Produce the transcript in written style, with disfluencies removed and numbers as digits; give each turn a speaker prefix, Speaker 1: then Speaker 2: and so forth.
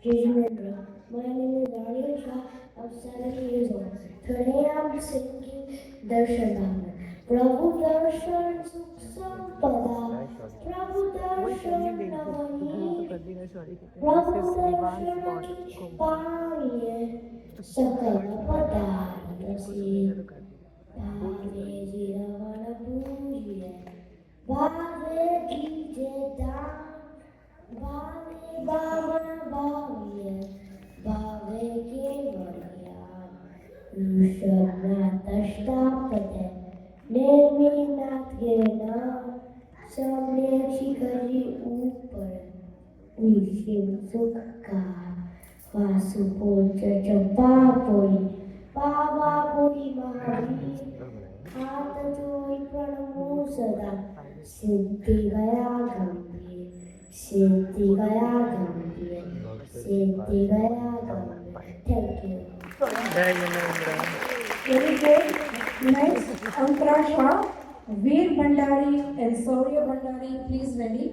Speaker 1: Jijimendra. My name is Arya Shah. I'm 7 years old. Today I'm singing Darshan Bhavna. Prabhu Darshan Sukh Sampada. Prabhu Darshan Namahi. Prabhu Darshan Kich Paiye. Sakala Padarasi. Bhave Jiravana Pujiye. Bhave Kije Dhan. Bhave Bhavana Bhavye. Bhave Kevalya. Rushabnatashtapate. Neminath Gena. Samyak Shikari Upar. Vishim Sukha. Vasupocha Champapuri. Pavapuri Mahavir. हाथ जोड़ी प्रणमो सदा सिद्धि गया गंभीर सिद्धि गया गंभीर सिद्धि गया गंभीर thank you
Speaker 2: Very good. Next, Antara Shah, Veer Bhandari and Saurya Bhandari, please ready.